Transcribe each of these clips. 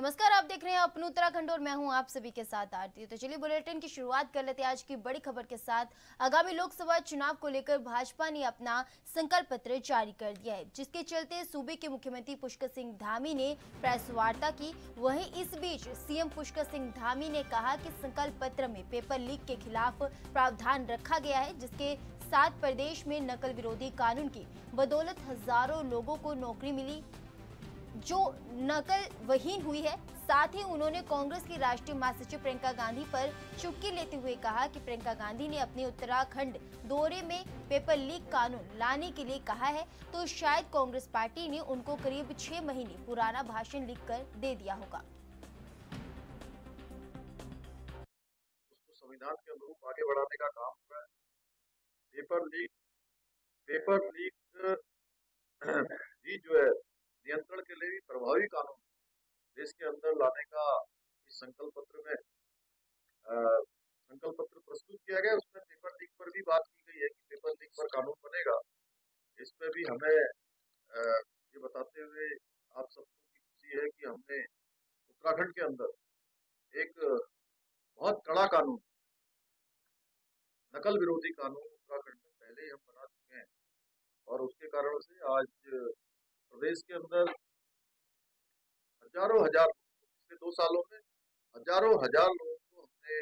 नमस्कार, आप देख रहे हैं अपना उत्तराखंड और मैं हूं आप सभी के साथ आरती। तो चलिए बुलेटिन की शुरुआत कर लेते हैं आज की बड़ी खबर के साथ। आगामी लोकसभा चुनाव को लेकर भाजपा ने अपना संकल्प पत्र जारी कर दिया है, जिसके चलते सूबे के मुख्यमंत्री पुष्कर सिंह धामी ने प्रेस वार्ता की। वहीं इस बीच सीएम पुष्कर सिंह धामी ने कहा कि संकल्प पत्र में पेपर लीक के खिलाफ प्रावधान रखा गया है, जिसके साथ प्रदेश में नकल विरोधी कानून की बदौलत हजारों लोगों को नौकरी मिली जो नकल वहीन हुई है। साथ ही उन्होंने कांग्रेस की राष्ट्रीय महासचिव प्रियंका गांधी पर चुटकी लेते हुए कहा कि प्रियंका गांधी ने अपने उत्तराखंड दौरे में पेपर लीक कानून लाने के लिए कहा है, तो शायद कांग्रेस पार्टी ने उनको करीब 6 महीने पुराना भाषण लिखकर दे दिया होगा। उसको संविधान के अनुरूप आगे बढ़ाने का काम हुआ है। पेपर लीक ही जो है नियंत्रण के लिए भी प्रभावी कानून देश के अंदर लाने का इस संकल्प पत्र में संकल्प पत्र प्रस्तुत किया गया। उसमें पेपर लीक पर भी बात की गई है कि पेपर लीक पर कानून बनेगा। इसमें भी हमें ये बताते हुए आप सबको की खुशी है कि हमने उत्तराखंड के अंदर एक बहुत कड़ा कानून, नकल विरोधी कानून उत्तराखंड में पहले ही हम बना चुके हैं और उसके कारण से आज प्रदेश के अंदर हजारों हजार पिछले 2 सालों में हजारों हजार लोगों को हमने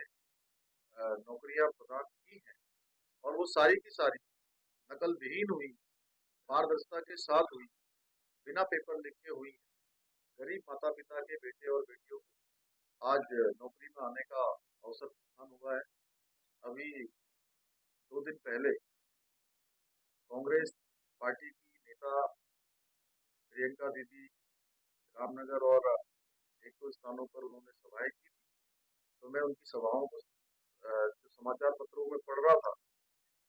नौकरियां प्रदान की हैं और वो सारी की सारी नकल विहीन हुई, पारदर्शिता के साथ हुई, बिना पेपर लिखे हुई। गरीब माता पिता के बेटे और बेटियों को आज नौकरी में आने का अवसर प्रदान हुआ है। अभी 2 दिन पहले कांग्रेस पार्टी की नेता प्रियंका दीदी रामनगर और एक दो स्थानों पर उन्होंने सभाएं की थी, तो मैं उनकी सभाओं को जो समाचार पत्रों में पढ़ रहा था,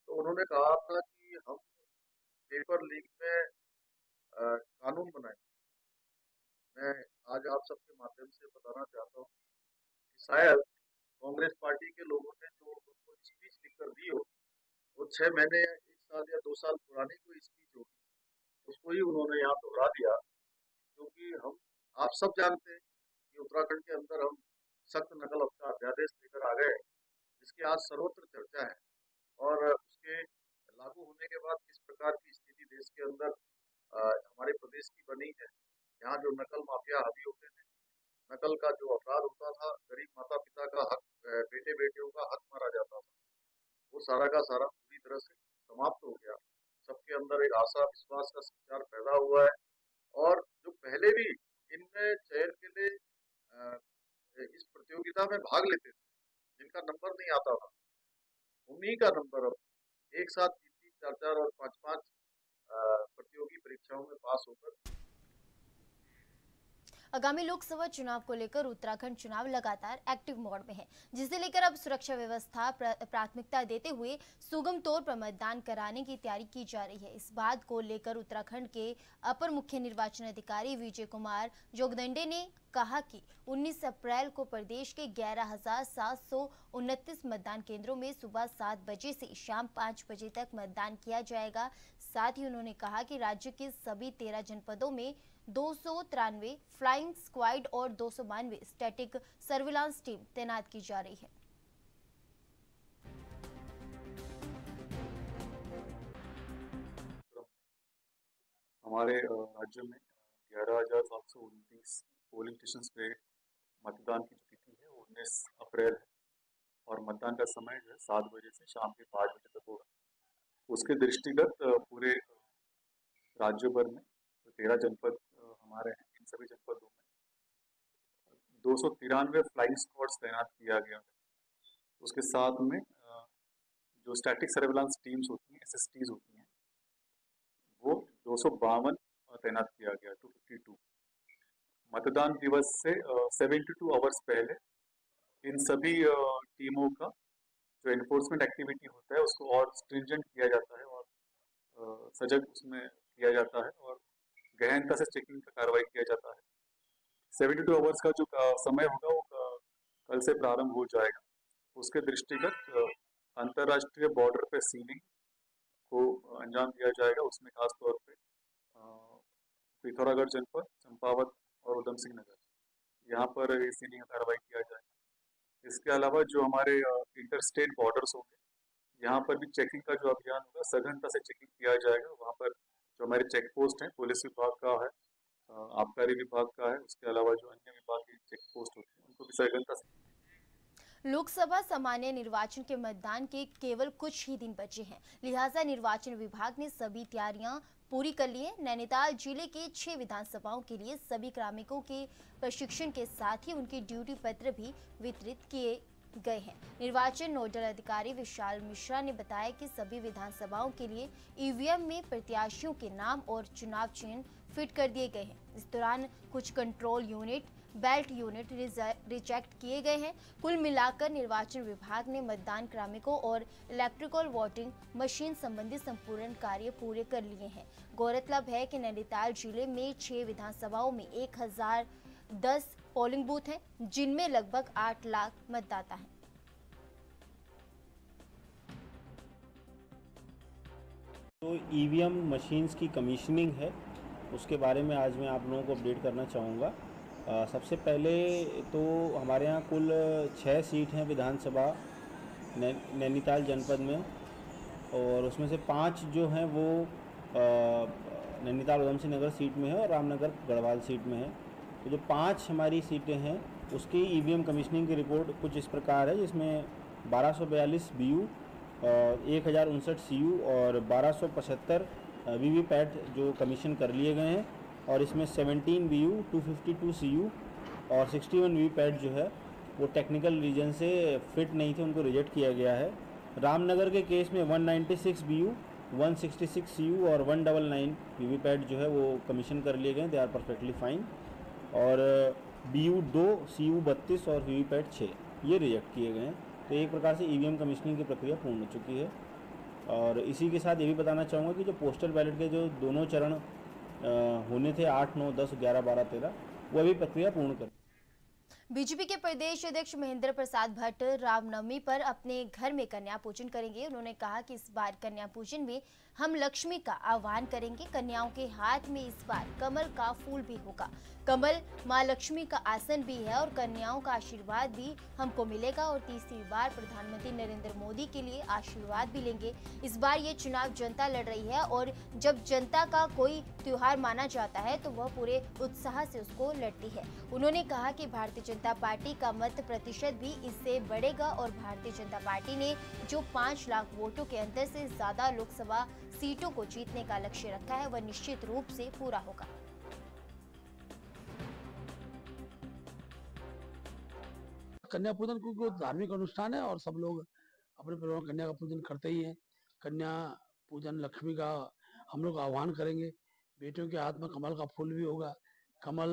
तो उन्होंने कहा था कि हम पेपर लीक में कानून बनाएंगे। मैं आज आप सबके माध्यम से बताना चाहता हूँ कि शायद कांग्रेस पार्टी के लोगों ने जो उनको स्पीच लिखकर दी होगी, वो 6 महीने 1 साल या 2 साल पुरानी कोई स्पीच होगी, उसको ही उन्होंने यहाँ दोहरा दिया। क्योंकि हम आप सब जानते हैं कि उत्तराखंड के अंदर हम सख्त नकल का अध्यादेश लेकर आ गए, जिसकी आज सर्वत्र चर्चा है और उसके लागू होने के बाद किस प्रकार की स्थिति देश के अंदर हमारे प्रदेश की बनी है। यहाँ जो नकल माफिया हावी होते थे, नकल का जो अपराध होता था, गरीब माता पिता का हक, बेटे बेटियों का हक मारा जाता था, वो सारा का सारा पूरी तरह से समाप्त हो गया। सबके अंदर एक आशा विश्वास का संचार पैदा हुआ है और जो पहले भी इनमें चयन के लिए इस प्रतियोगिता में भाग लेते थे, जिनका नंबर नहीं आता था, उन्हीं का नंबर अब एक साथ 3-3, 4-4 और 5-5 प्रतियोगी परीक्षाओं में पास होकर। आगामी लोकसभा चुनाव को लेकर उत्तराखंड चुनाव लगातार एक्टिव मोड में है, जिसे लेकर अब सुरक्षा व्यवस्था प्राथमिकता देते हुए सुगम तौर पर मतदान कराने की तैयारी की जा रही है। इस बात को लेकर उत्तराखंड के अपर मुख्य निर्वाचन अधिकारी विजय कुमार जोगदंडे ने कहा कि 19 अप्रैल को प्रदेश के 11,729 मतदान केंद्रों में सुबह 7 बजे से शाम 5 बजे तक मतदान किया जाएगा। साथ ही उन्होंने कहा कि राज्य के सभी 13 जनपदों में 293 फ्लाइंग स्क्वाड और 292 स्टैटिक सर्विलांस टीम तैनात की जा रही है। हमारे राज्य में 11,729 पोलिंग स्टेशन पे मतदान की जो तिथि है वो 19 अप्रैल है और मतदान का समय जो है 7 बजे से शाम के 5 बजे तक होगा। उसके दृष्टिगत पूरे राज्य भर में 13 जनपद हमारे हैं, इन सभी जनपदों में 293 फ्लाइंग स्क्वाड्स तैनात किया गया है। उसके साथ में जो स्टैटिक सर्विलांस टीम्स होती हैं, SSTs होती हैं, वो 252 तैनात किया गया, 252। मतदान दिवस से 72 आवर्स पहले इन सभी टीमों का जो एनफोर्समेंट एक्टिविटी होता है उसको और स्ट्रिंजेंट किया जाता है और सजग उसमें किया जाता है और गहनता से चेकिंग का कार्रवाई किया जाता है। 72 आवर्स का जो समय होगा वो कल से प्रारंभ हो जाएगा। उसके दृष्टिगत अंतर्राष्ट्रीय बॉर्डर पे सीलिंग को अंजाम दिया जाएगा। उसमें खास तौर पे पिथौरागढ़ जनपद, चंपावत और उधम सिंह नगर, यहाँ पर सीलिंग का कार्रवाई किया जाएगा। इसके अलावा जो हमारे इंटर स्टेट बॉर्डर्स होंगे, यहाँ पर भी चेकिंग का जो अभियान होगा, सघनता से चेकिंग किया जाएगा। वहाँ पर जो हमारे चेक पोस्ट हैं, पुलिस विभाग का है, आबकारी विभाग का है, उसके अलावा जो अन्य विभाग की चेक पोस्ट होती है, उनको भी सघनता से। लोकसभा सामान्य निर्वाचन के मतदान के केवल कुछ ही दिन बचे हैं, लिहाजा निर्वाचन विभाग ने सभी तैयारियां पूरी कर ली है। नैनीताल जिले के 6 विधानसभाओं के लिए सभी कार्मिकों के प्रशिक्षण के साथ ही उनके ड्यूटी पत्र भी वितरित किए गए हैं। निर्वाचन नोडल अधिकारी विशाल मिश्रा ने बताया कि सभी विधानसभाओं के लिए ईवीएम में प्रत्याशियों के नाम और चुनाव चिन्ह फिट कर दिए गए हैं। इस दौरान कुछ control unit, belt unit reject किए गए हैं। कुल मिलाकर निर्वाचन विभाग ने मतदान कार्मिकों और इलेक्ट्रिकल वोटिंग मशीन संबंधी संपूर्ण कार्य पूरे कर लिए हैं। गौरतलब है कि नैनीताल जिले में 6 विधानसभाओं में 1010 पोलिंग बूथ हैं, जिनमें लगभग 8 लाख मतदाता हैं। तो ईवीएम मशीन्स की कमीशनिंग है, उसके बारे में आज मैं आप लोगों को अपडेट करना चाहूँगा। सबसे पहले तो हमारे यहाँ कुल 6 सीट हैं विधानसभा नैनीताल जनपद में, और उसमें से 5 जो हैं वो नैनीताल उधम सिंह नगर सीट में है और रामनगर गढ़वाल सीट में है। तो जो 5 हमारी सीटें हैं उसकी ईवीएम कमीशनिंग की रिपोर्ट कुछ इस प्रकार है, जिसमें 1242 BU, 1059 CU और 1275 वीवीपैट जो कमीशन कर लिए गए हैं, और इसमें 17 BU, 252 CU और 61 वीवीपैट जो है वो टेक्निकल रीजन से फिट नहीं थे, उनको रिजेक्ट किया गया है। रामनगर के केस में 196 BU, 166 CU और 199 वीवीपैट जो है वो कमीशन कर लिए गए, दे आर परफेक्टली फाइन। और BU 2, CU 32 और वीवीपैट 6 ये रिजेक्ट किए गए हैं। तो एक प्रकार से ईवीएम कमीशनिंग की प्रक्रिया पूर्ण हो चुकी है। और इसी के साथ ये भी बताना चाहूँगा कि जो पोस्टल बैलेट के जो दोनों चरण होने थे 8, 9, 10, 11, 12, 13, वो अभी प्रक्रिया पूर्ण कर। बीजेपी के प्रदेश अध्यक्ष महेंद्र प्रसाद भट्ट रामनवमी पर अपने घर में कन्या पूजन करेंगे। उन्होंने कहा कि इस बार कन्या पूजन में हम लक्ष्मी का आह्वान करेंगे। कन्याओं के हाथ में इस बार कमल का फूल भी होगा। कमल मां लक्ष्मी का आसन भी है और कन्याओं का आशीर्वाद भी हमको मिलेगा और तीसरी बार प्रधानमंत्री नरेंद्र मोदी के लिए आशीर्वाद भी लेंगे। इस बार ये चुनाव जनता लड़ रही है और जब जनता का कोई त्योहार माना जाता है तो वह पूरे उत्साह से उसको लड़ती है। उन्होंने कहा कि भारतीय जनता पार्टी का मत प्रतिशत भी इससे बढ़ेगा और भारतीय जनता पार्टी ने जो 5 लाख वोटों के अंतर से ज्यादा लोकसभा सीटों को जीतने का लक्ष्य रखा है वह निश्चित रूप से पूरा होगा। कन्या पूजन क्योंकि धार्मिक अनुष्ठान है और सब लोग अपने परिवार में कन्या का पूजन करते ही हैं। कन्या पूजन लक्ष्मी का हम लोग आह्वान करेंगे। बेटियों के हाथ में कमल का फूल भी होगा। कमल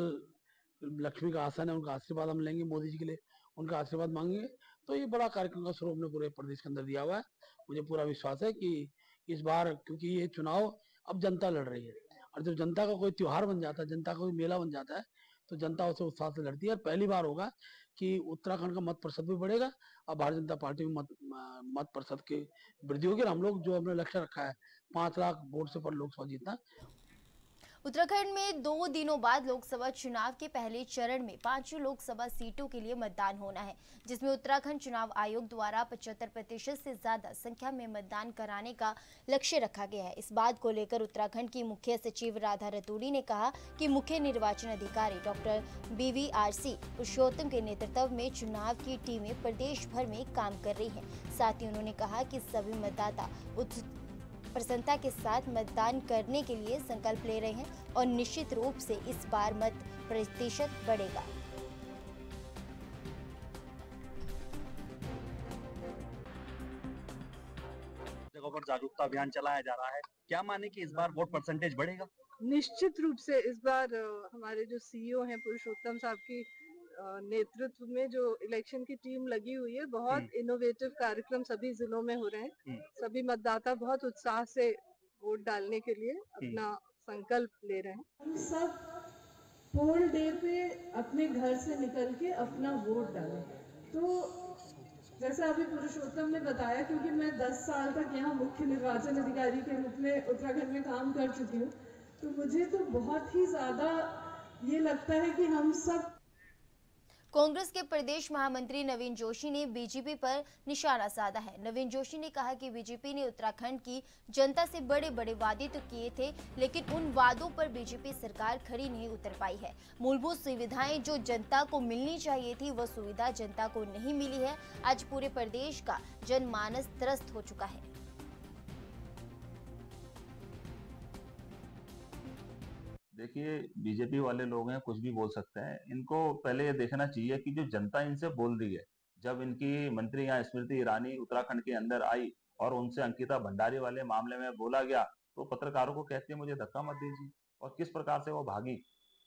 लक्ष्मी का आसन है, उनका आशीर्वाद हम लेंगे। मोदी जी के लिए उनका आशीर्वाद मांगेंगे। तो ये बड़ा कार्यक्रम का स्वरूप हमने पूरे प्रदेश के अंदर दिया हुआ है। मुझे पूरा विश्वास है कि इस बार क्योंकि ये चुनाव अब जनता लड़ रही है और जब जनता का कोई त्योहार बन जाता है, जनता का कोई मेला बन जाता है, तो जनता उसे उत्साह से लड़ती है। और पहली बार होगा कि उत्तराखंड का मत प्रतिशत भी बढ़ेगा और भारतीय जनता पार्टी में मत प्रतिशत की वृद्धि होगी। और हम लोग जो हमने लक्ष्य रखा है 5 लाख वोट से पर लोकसभा जीतना। उत्तराखंड में 2 दिनों बाद लोकसभा चुनाव के पहले चरण में 5 लोकसभा सीटों के लिए मतदान होना है, जिसमें उत्तराखंड चुनाव आयोग द्वारा 75% से ज्यादा संख्या में मतदान कराने का लक्ष्य रखा गया है। इस बात को लेकर उत्तराखंड की मुख्य सचिव राधा रतूड़ी ने कहा कि मुख्य निर्वाचन अधिकारी डॉक्टर BVRC पुरुषोत्तम के नेतृत्व में चुनाव की टीमें प्रदेश भर में काम कर रही है। साथ ही उन्होंने कहा कि सभी मतदाता प्रसन्नता के साथ मतदान करने के लिए संकल्प ले रहे हैं और निश्चित रूप से इस बार मत प्रतिशत बढ़ेगा। जगहों पर जागरूकता अभियान चलाया जा रहा है, क्या माने कि इस बार वोट परसेंटेज बढ़ेगा? निश्चित रूप से इस बार हमारे जो CEO हैं पुरुषोत्तम साहब की नेतृत्व में जो इलेक्शन की टीम लगी हुई है, बहुत इनोवेटिव कार्यक्रम सभी जिलों में हो रहे हैं। सभी मतदाता बहुत उत्साह से वोट डालने के लिए अपना संकल्प ले रहे हैं। हम सब पोल डे पे अपने घर से निकल के अपना वोट डालें। तो जैसा अभी पुरुषोत्तम ने बताया, क्योंकि मैं 10 साल तक यहाँ मुख्य निर्वाचन अधिकारी के रूप में उत्तराखंड में काम कर चुकी हूँ, तो मुझे तो बहुत ही ज्यादा ये लगता है कि हम सब कांग्रेस के प्रदेश महामंत्री नवीन जोशी ने बीजेपी पर निशाना साधा है। नवीन जोशी ने कहा कि बीजेपी ने उत्तराखंड की जनता से बड़े बड़े वादे तो किए थे, लेकिन उन वादों पर बीजेपी सरकार खरी नहीं उतर पाई है। मूलभूत सुविधाएं जो जनता को मिलनी चाहिए थी, वह सुविधा जनता को नहीं मिली है। आज पूरे प्रदेश का जनमानस त्रस्त हो चुका है। देखिए, बीजेपी वाले लोग हैं, कुछ भी बोल सकते हैं। इनको पहले ये देखना चाहिए कि जो जनता इनसे बोल रही है, जब इनकी मंत्री यहाँ स्मृति ईरानी उत्तराखंड के अंदर आई और उनसे अंकिता भंडारी वाले मामले में बोला गया, तो पत्रकारों को कहती है मुझे धक्का मत दीजिए, और किस प्रकार से वो भागी,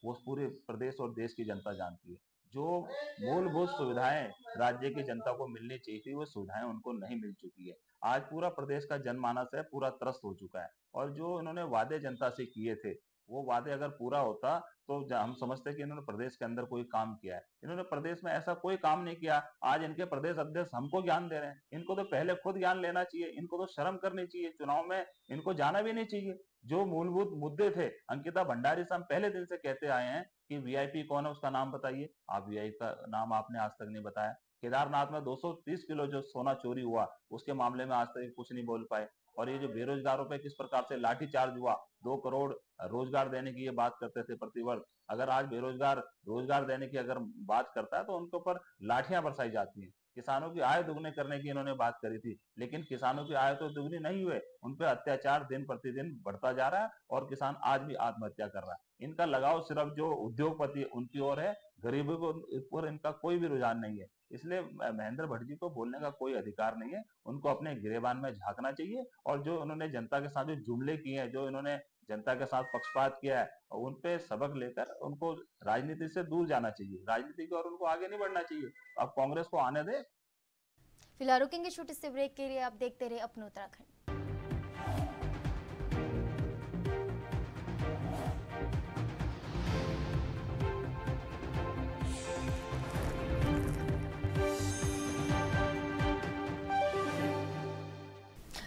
वो पूरे प्रदेश और देश की जनता जानती है। जो मूलभूत सुविधाएं राज्य की जनता को मिलनी चाहिए थी, वो सुविधाएं उनको नहीं मिल चुकी है। आज पूरा प्रदेश का जनमानस है, पूरा त्रस्त हो चुका है। और जो इन्होंने वादे जनता से किए थे, वो वादे अगर पूरा होता तो हम समझते कि इन्होंने प्रदेश के अंदर कोई काम किया है। इन्होंने प्रदेश में ऐसा कोई काम नहीं किया। आज इनके प्रदेश अध्यक्ष हमको ज्ञान दे रहे हैं। इनको तो पहले खुद ज्ञान लेना चाहिए, इनको तो शर्म करनी चाहिए। चुनाव में इनको जाना भी नहीं चाहिए। जो मूलभूत मुद्दे थे, अंकिता भंडारी से हम पहले दिन से कहते आए हैं कि वीआईपी कौन है, उसका नाम बताइए। आप वीआईपी का नाम आपने आज तक नहीं बताया। केदारनाथ में 230 किलो जो सोना चोरी हुआ, उसके मामले में आज तक कुछ नहीं बोल पाए। और ये जो बेरोजगारों पे किस प्रकार से लाठीचार्ज हुआ, 2 करोड़ रोजगार देने की ये बात करते थे प्रतिवर्ष। अगर आज बेरोजगार रोजगार देने की अगर बात करता है तो उनके ऊपर लाठियां बरसाई जाती हैं। किसानों की आय दुगने करने की इन्होंने बात करी थी, लेकिन किसानों की आय तो दुगनी नहीं हुए, उन पे अत्याचार दिन प्रतिदिन बढ़ता जा रहा है और किसान आज भी आत्महत्या कर रहा है। इनका लगाव सिर्फ जो उद्योगपति उनकी ओर है, गरीबों को ऊपर इनका कोई भी रुझान नहीं है। इसलिए महेंद्र भट्ट जी को बोलने का कोई अधिकार नहीं है। उनको अपने गिरेबान में झांकना चाहिए और जो उन्होंने जनता के साथ जो जुमले किए हैं, जो इन्होंने जनता के साथ पक्षपात किया है, उन पे सबक लेकर उनको राजनीति से दूर जाना चाहिए। राजनीति की ओर उनको आगे नहीं बढ़ना चाहिए। अब कांग्रेस को आने दे। फिलहाल रुकेंगे छोटे से ब्रेक के लिए। आप देखते रहे अपना उत्तराखंड।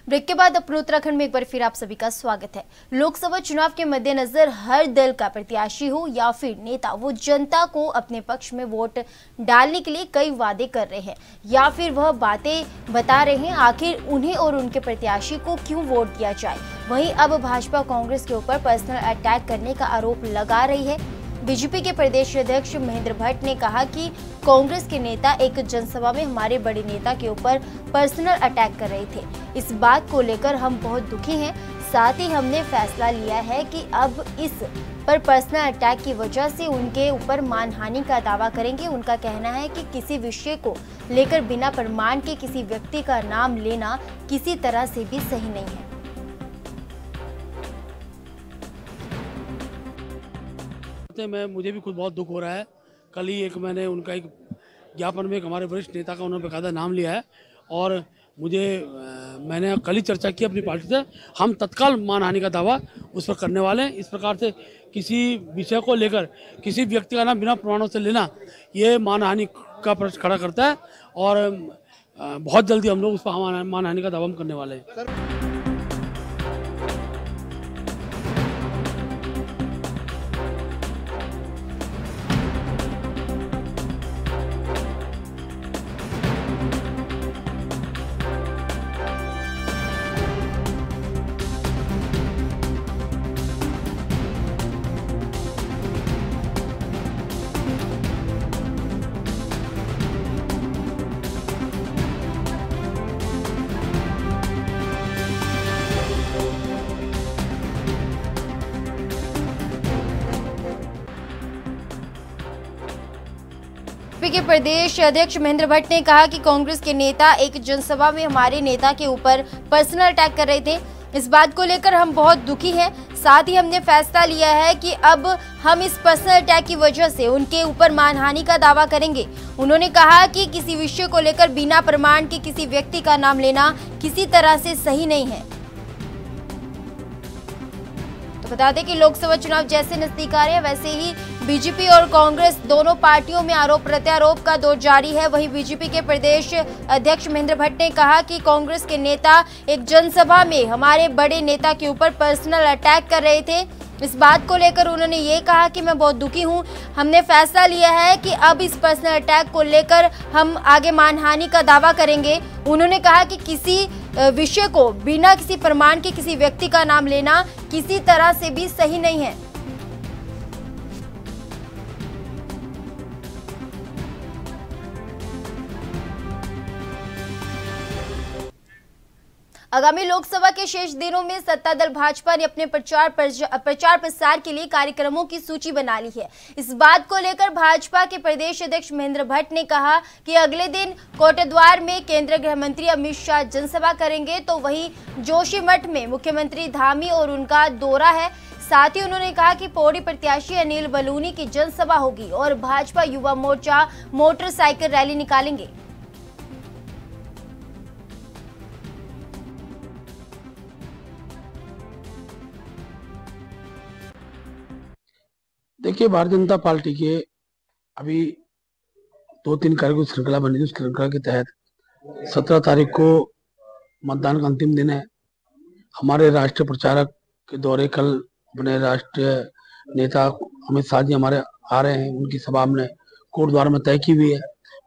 ब्रेक के बाद अपने उत्तराखंड में एक बार फिर आप सभी का स्वागत है। लोकसभा चुनाव के मद्देनजर हर दल का प्रत्याशी हो या फिर नेता, वो जनता को अपने पक्ष में वोट डालने के लिए कई वादे कर रहे हैं या फिर वह बातें बता रहे हैं आखिर उन्हें और उनके प्रत्याशी को क्यों वोट दिया जाए। वहीं अब भाजपा कांग्रेस के ऊपर पर्सनल अटैक करने का आरोप लगा रही है। बीजेपी के प्रदेश अध्यक्ष महेंद्र भट्ट ने कहा कि कांग्रेस के नेता एक जनसभा में हमारे बड़े नेता के ऊपर पर्सनल अटैक कर रहे थे। इस बात को लेकर हम बहुत दुखी हैं। साथ ही हमने फैसला लिया है कि अब इस पर पर्सनल अटैक की वजह से उनके ऊपर मानहानि का दावा करेंगे। उनका कहना है कि किसी विषय को लेकर बिना प्रमाण के किसी व्यक्ति का नाम लेना किसी तरह से भी सही नहीं है। मुझे भी खुद बहुत दुख हो रहा है। कल ही मैंने उनका एक ज्ञापन में एक हमारे वरिष्ठ नेता का उन्होंने बेकायदा नाम लिया है और मैंने कल ही चर्चा की अपनी पार्टी से। हम तत्काल मानहानि का दावा उस पर करने वाले हैं। इस प्रकार से किसी विषय को लेकर किसी व्यक्ति का नाम बिना प्रमाणों से लेना, ये मानहानि का प्रश्न खड़ा करता है और बहुत जल्दी हम लोग उस पर मानहानि का दावा हम करने वाले हैं। के प्रदेश अध्यक्ष महेंद्र भट्ट ने कहा कि कांग्रेस के नेता एक जनसभा में हमारे नेता के ऊपर पर्सनल अटैक कर रहे थे। इस बात को लेकर हम बहुत दुखी हैं। साथ ही हमने फैसला लिया है कि अब हम इस पर्सनल अटैक की वजह से उनके ऊपर मानहानि का दावा करेंगे। उन्होंने कहा कि किसी विषय को लेकर बिना प्रमाण के किसी व्यक्ति का नाम लेना किसी तरह से सही नहीं है। तो बता दें कि लोकसभा चुनाव जैसे नजदीक आ रहे हैं, वैसे ही बीजेपी और कांग्रेस दोनों पार्टियों में आरोप प्रत्यारोप का दौर जारी है। वहीं बीजेपी के प्रदेश अध्यक्ष महेंद्र भट्ट ने कहा कि कांग्रेस के नेता एक जनसभा में हमारे बड़े नेता के ऊपर पर्सनल अटैक कर रहे थे। इस बात को लेकर उन्होंने ये कहा कि मैं बहुत दुखी हूं। हमने फैसला लिया है कि अब इस पर्सनल अटैक को लेकर हम आगे मानहानि का दावा करेंगे। उन्होंने कहा कि किसी विषय को बिना किसी प्रमाण के किसी व्यक्ति का नाम लेना किसी तरह से भी सही नहीं है। आगामी लोकसभा के शेष दिनों में सत्ता दल भाजपा ने अपने प्रचार प्रसार के लिए कार्यक्रमों की सूची बना ली है। इस बात को लेकर भाजपा के प्रदेश अध्यक्ष महेंद्र भट्ट ने कहा कि अगले दिन कोटद्वार में केंद्रीय गृह मंत्री अमित शाह जनसभा करेंगे, तो वहीं जोशीमठ में मुख्यमंत्री धामी और उनका दौरा है। साथ ही उन्होंने कहा कि पौड़ी प्रत्याशी अनिल बलूनी की जनसभा होगी और भाजपा युवा मोर्चा मोटरसाइकिल रैली निकालेंगे। देखिए, भारतीय जनता पार्टी के अभी 2-3 कार्यक्रम श्रृंखला बनी थी। उस श्रृंखला के तहत 17 तारीख को मतदान का अंतिम दिन है। हमारे राष्ट्रीय प्रचारक के दौरे कल अपने राष्ट्रीय नेता अमित शाह जी हमारे आ रहे हैं। उनकी सभा हमने कोटद्वार में तय की हुई है।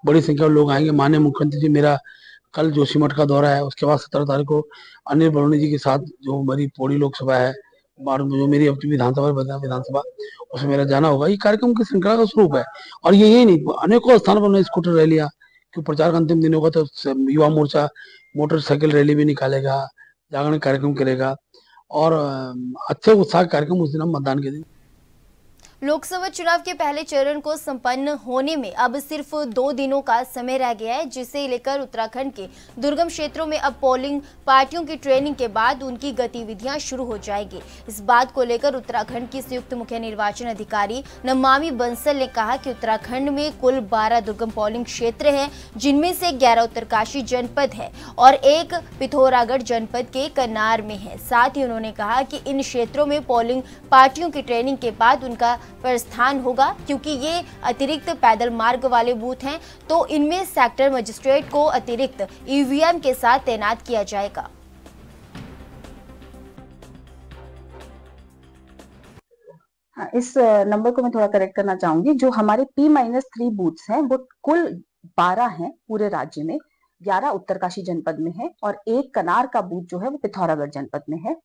बड़ी संख्या में लोग आएंगे। माननीय मुख्यमंत्री जी मेरा कल जोशीमठ का दौरा है। उसके बाद 17 तारीख को अनिल बलूनी जी के साथ जो मेरी पौड़ी लोकसभा है, जो मेरी अपनी विधानसभा उसमें मेरा जाना होगा। ये कार्यक्रम की श्रृंखला का स्वरूप है और यही नहीं, अनेकों स्थानों पर स्कूटर रैलियां, क्योंकि प्रचार का अंतिम दिन होगा तो युवा मोर्चा मोटरसाइकिल रैली भी निकालेगा, जागरण कार्यक्रम करेगा और अच्छे उत्साह कार्यक्रम उस दिन हम मतदान के दिन। लोकसभा चुनाव के पहले चरण को संपन्न होने में अब सिर्फ 2 दिनों का समय रह गया है, जिसे लेकर उत्तराखंड के दुर्गम क्षेत्रों में अब पोलिंग पार्टियों की ट्रेनिंग के बाद उनकी गतिविधियां शुरू हो जाएगी। इस बात को लेकर उत्तराखंड की संयुक्त मुख्य निर्वाचन अधिकारी नमामि बंसल ने कहा कि उत्तराखंड में कुल 12 दुर्गम पोलिंग क्षेत्र हैं, जिनमें से 11 उत्तरकाशी जनपद है और 1 पिथौरागढ़ जनपद के कन्नार में है। साथ ही उन्होंने कहा कि इन क्षेत्रों में पोलिंग पार्टियों की ट्रेनिंग के बाद उनका प्रस्थान होगा, क्योंकि ये अतिरिक्त पैदल मार्ग वाले बूथ हैं, तो इनमें सेक्टर मजिस्ट्रेट को अतिरिक्त ईवीएम के साथ तैनात किया जाएगा। हाँ, इस नंबर को मैं थोड़ा करेक्ट करना चाहूंगी। जो हमारे P-3 बूथ्स हैं वो कुल 12 हैं पूरे राज्य में। 11 उत्तरकाशी जनपद में है और 1 कनार का बूथ जो है वो पिथौरागढ़ जनपद में है।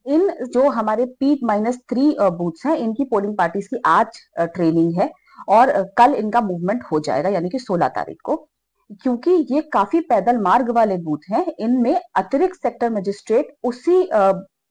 इन जो हमारे P-3 बूथ्स हैं, इनकी पोलिंग पार्टीज की आज ट्रेनिंग है और कल इनका मूवमेंट हो जाएगा, यानी कि 16 तारीख को। क्योंकि ये काफी पैदल मार्ग वाले बूथ हैं, इनमें अतिरिक्त सेक्टर मजिस्ट्रेट उसी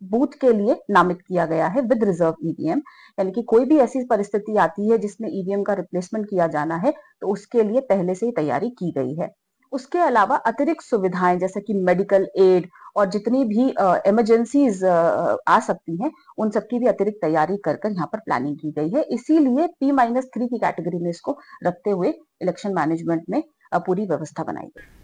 बूथ के लिए नामित किया गया है विद रिजर्व ईवीएम, यानी कि कोई भी ऐसी परिस्थिति आती है जिसमें ईवीएम का रिप्लेसमेंट किया जाना है तो उसके लिए पहले से ही तैयारी की गई है। उसके अलावा अतिरिक्त सुविधाएं जैसे कि मेडिकल एड और जितनी भी इमरजेंसीज आ सकती हैं, उन सबकी भी अतिरिक्त तैयारी कर यहाँ पर प्लानिंग की गई है। इसीलिए P-3 की कैटेगरी में इसको रखते हुए इलेक्शन मैनेजमेंट में पूरी व्यवस्था बनाई गई।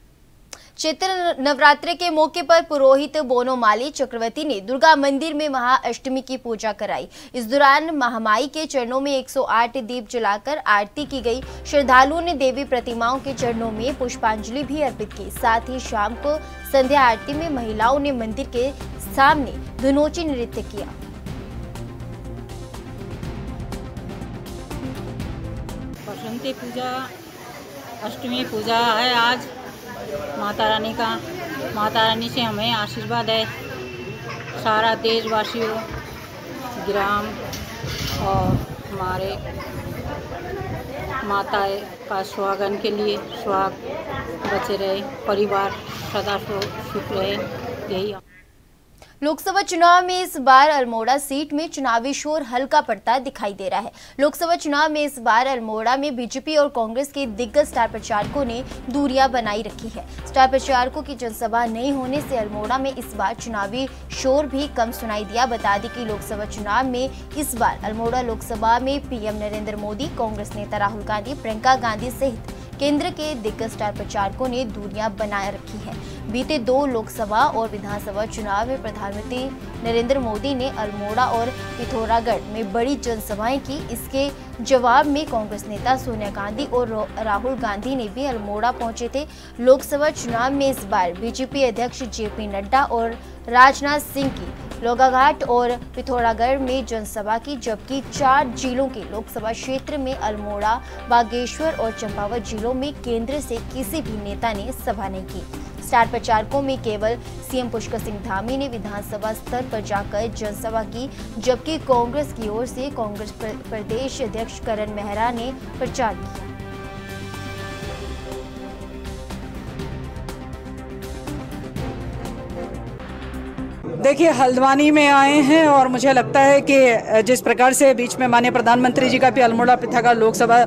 चैत्र नवरात्रि के मौके पर पुरोहित बोनोमाली चक्रवर्ती ने दुर्गा मंदिर में महाअष्टमी की पूजा कराई। इस दौरान महामाई के चरणों में 108 दीप जलाकर आरती की गई। श्रद्धालुओं ने देवी प्रतिमाओं के चरणों में पुष्पांजलि भी अर्पित की। साथ ही शाम को संध्या आरती में महिलाओं ने मंदिर के सामने धुनोची नृत्य किया। बसंती पूजा, अष्टमी पूजा है आज माता रानी का। माता रानी से हमें आशीर्वाद है, सारा देशवासियों, ग्राम और हमारे माता का स्वागत के लिए स्वाग बचे रहे, परिवार सदा सुख रहे, यही। लोकसभा चुनाव में इस बार अल्मोड़ा सीट में चुनावी शोर हल्का पड़ता दिखाई दे रहा है। लोकसभा चुनाव में इस बार अल्मोड़ा में बीजेपी और कांग्रेस के दिग्गज स्टार प्रचारकों ने दूरियां बनाई रखी है। स्टार प्रचारकों की जनसभा नहीं होने से अल्मोड़ा में इस बार चुनावी शोर भी कम सुनाई दिया। बता दें कि लोकसभा चुनाव में इस बार अल्मोड़ा लोकसभा में पीएम नरेंद्र मोदी, कांग्रेस नेता राहुल गांधी, प्रियंका गांधी सहित केंद्र के दिग्गज स्टार प्रचारकों ने दूरियां बनाए रखी है। बीते 2 लोकसभा और विधानसभा चुनाव में प्रधानमंत्री नरेंद्र मोदी ने अल्मोड़ा और पिथौरागढ़ में बड़ी जनसभाएं की। इसके जवाब में कांग्रेस नेता सोनिया गांधी और राहुल गांधी ने भी अल्मोड़ा पहुंचे थे। लोकसभा चुनाव में इस बार बीजेपी अध्यक्ष जेपी नड्डा और राजनाथ सिंह की लोगाघाट और पिथौरागढ़ में जनसभा की, जबकि 4 जिलों के लोकसभा क्षेत्र में अल्मोड़ा, बागेश्वर और चंपावत जिलों में केंद्र से किसी भी नेता ने सभा नहीं की। स्टार प्रचारकों में केवल सीएम पुष्कर सिंह धामी ने विधानसभा स्तर पर जाकर जनसभा की, जबकि कांग्रेस की ओर से कांग्रेस प्रदेश अध्यक्ष करण मेहरा ने प्रचार किया। देखिए, हल्द्वानी में आए हैं और मुझे लगता है कि जिस प्रकार से बीच में माननीय प्रधानमंत्री जी का भी अल्मोड़ा पिथौरागढ़ लोकसभा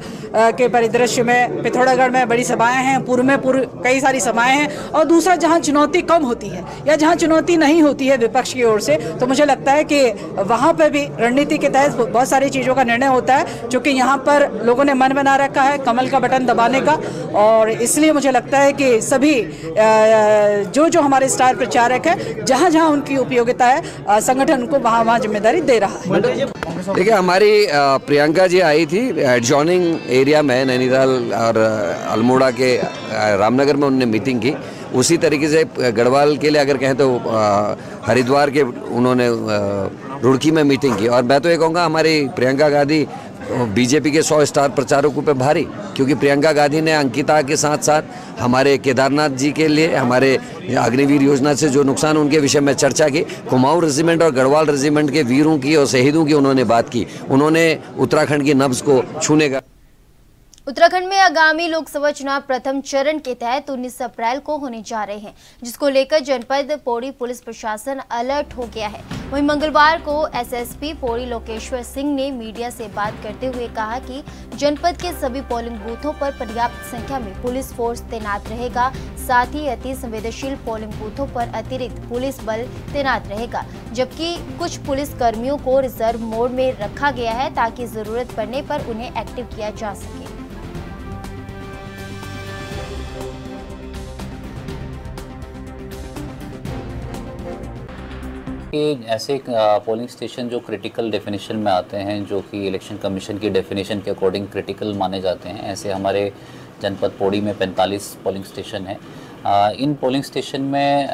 के परिदृश्य में, पिथौरागढ़ में बड़ी सभाएं हैं, पूर्व में कई सारी सभाएं हैं, और दूसरा जहां चुनौती कम होती है या जहां चुनौती नहीं होती है विपक्ष की ओर से, तो मुझे लगता है कि वहां पर भी रणनीति के तहत बहुत सारी चीज़ों का निर्णय होता है, चूँकि यहाँ पर लोगों ने मन बना रखा है कमल का बटन दबाने का, और इसलिए मुझे लगता है कि सभी जो हमारे स्टार प्रचारक है, जहाँ जहाँ उनकी उपयोगिता है, संगठन को वहाँ जिम्मेदारी दे रहा है। देखिए, हमारी प्रियंका जी आई थी एडजॉइनिंग एरिया में, नैनीताल और अल्मोड़ा के रामनगर में उन्होंने मीटिंग की। उसी तरीके से गढ़वाल के लिए अगर कहें तो हरिद्वार के उन्होंने रुड़की में मीटिंग की। और मैं तो ये कहूँगा, हमारी प्रियंका गांधी बीजेपी के 100 स्टार प्रचारकों पे भारी, क्योंकि प्रियंका गांधी ने अंकिता के साथ साथ हमारे केदारनाथ जी के लिए, हमारे अग्निवीर योजना से जो नुकसान उनके विषय में चर्चा की। कुमाऊं रेजिमेंट और गढ़वाल रेजिमेंट के वीरों की और शहीदों की उन्होंने बात की। उन्होंने उत्तराखंड की नब्ज को छूने का। उत्तराखंड में आगामी लोकसभा चुनाव प्रथम चरण के तहत 19 अप्रैल को होने जा रहे हैं, जिसको लेकर जनपद पौड़ी पुलिस प्रशासन अलर्ट हो गया है। वहीं मंगलवार को एसएसपी पौड़ी लोकेश्वर सिंह ने मीडिया से बात करते हुए कहा कि जनपद के सभी पोलिंग बूथों पर पर्याप्त संख्या में पुलिस फोर्स तैनात रहेगा। साथ ही अति संवेदनशील पोलिंग बूथों पर अतिरिक्त पुलिस बल तैनात रहेगा, जबकि कुछ पुलिस कर्मियों को रिजर्व मोड में रखा गया है ताकि जरूरत पड़ने पर उन्हें एक्टिव किया जा सके। कि ऐसे पोलिंग स्टेशन जो क्रिटिकल डेफिनेशन में आते हैं, जो कि इलेक्शन कमीशन की डेफिनेशन के अकॉर्डिंग क्रिटिकल माने जाते हैं, ऐसे हमारे जनपद पौड़ी में 45 पोलिंग स्टेशन है। इन पोलिंग स्टेशन में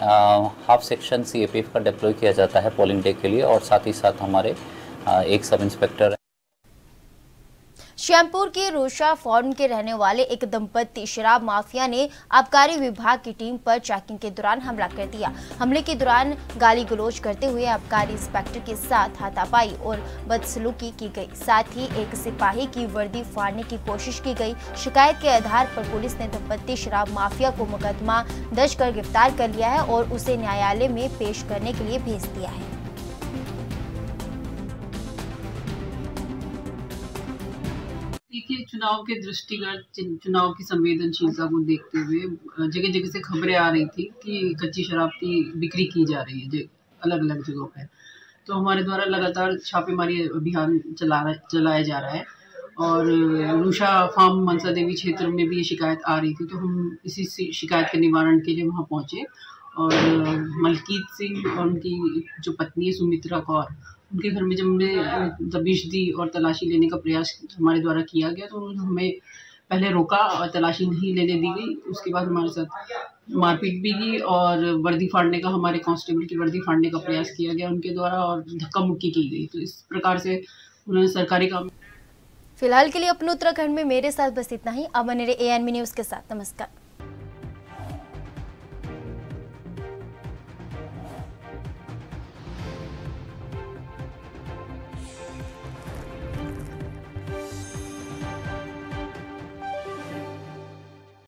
हाफ सेक्शन सीएपीएफ का डिप्लॉय किया जाता है पोलिंग डे के लिए, और साथ ही साथ हमारे एक सब इंस्पेक्टर। श्यामपुर के रोशा फार्म के रहने वाले एक दंपत्ति शराब माफिया ने आबकारी विभाग की टीम पर चेकिंग के दौरान हमला कर दिया। हमले के दौरान गाली गलौज करते हुए आबकारी इंस्पेक्टर के साथ हाथापाई और बदसलूकी की गई। साथ ही एक सिपाही की वर्दी फाड़ने की कोशिश की गई। शिकायत के आधार पर पुलिस ने दंपत्ति शराब माफिया को मुकदमा दर्ज कर गिरफ्तार कर लिया है और उसे न्यायालय में पेश करने के लिए भेज दिया है। देखिए, चुनाव के दृष्टिगत, चुनाव की संवेदनशीलता को देखते हुए जगह जगह से खबरें आ रही थी कि कच्ची शराब की बिक्री की जा रही है अलग अलग जगहों पे। तो हमारे द्वारा लगातार छापेमारी अभियान चलाया जा रहा है, और रूशा फार्म मनसा देवी क्षेत्र में भी ये शिकायत आ रही थी, तो हम इसी शिकायत के निवारण के लिए वहाँ पहुँचे। और मलकीत सिंह और उनकी जो पत्नी है सुमित्रा कौर, उनके घर में जब हमने दबिश दी और तलाशी लेने का प्रयास हमारे द्वारा किया गया, तो उन्होंने हमें पहले रोका और तलाशी नहीं लेने दी गई। उसके बाद हमारे साथ मारपीट भी की और वर्दी फाड़ने का, हमारे कांस्टेबल की वर्दी फाड़ने का प्रयास किया गया उनके द्वारा, और धक्का मुक्की की गई। तो इस प्रकार से उन्होंने सरकारी काम। फिलहाल के लिए अपने उत्तराखंड में मेरे साथ बस इतना ही। अब बने रहिए ANB न्यूज़ के साथ। नमस्कार।